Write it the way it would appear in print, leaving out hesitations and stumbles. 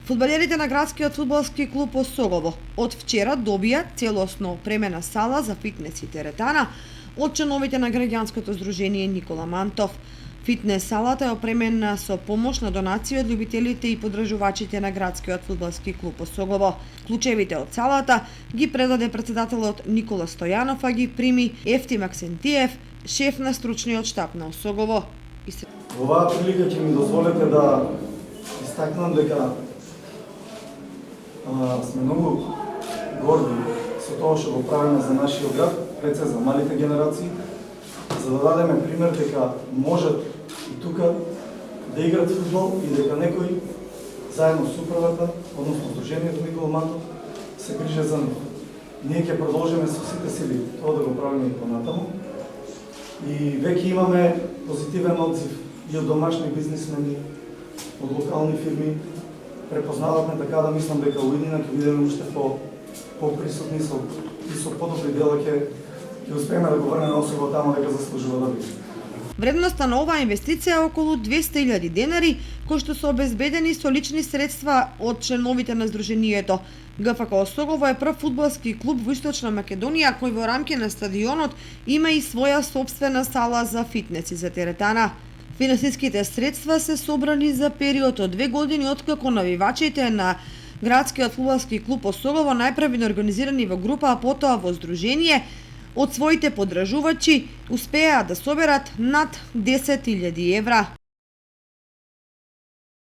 Фудбалерите на градскиот фудбалски клуб Осогово од вчера добија целосно опремена сала за фитнес и теретана од членовите на граѓанското здружение Никола Мантов. Фитнес салата е опремена со помош на донации од љубителите и поддржувачите на градскиот фудбалски клуб Осогово. Клучевите од салата ги предаде председателот Никола Стојанов, а ги прими Ефтим Аксентиев, шеф на стручниот штаб на Осогово. Во оваа прилика ќе ми дозволете да истакнам дека сме многу горди со тоа што го правиме за нашиот град, пред се за малите генерации, за да дадеме пример дека можат и тука да играат фудбал и дека некој заедно со управата, односно Сдруженијето Никола Мантов, се грижат за нив. Ние ќе продолжиме со сите сили тоа да го правиме и понатаму. И веќе имаме позитивен одзив и од домашни бизнисмени, од локални фирми. Препознаваме, така да мислам дека уиднина ќе бидеме уште по-присутни и со подобри дела ќе успееме да го врнеме Осогово тамо дека заслужува да биде. Вредноста на оваа инвестиција е околу 200.000 денари, кои што се обезбедени со лични средства од членовите на Сдруженијето. ГФК Осогово е прв фудбалски клуб во Источна Македонија кој во рамки на стадионот има и своја собствена сала за фитнес и за теретана. Финансиските средства се собрани за период од 2 години откако навивачите на градскиот фудбалски клуб Осогово најпрвено организирани во група, а потоа во здружение, од своите поддржувачи успеа да соберат над 10.000 евра.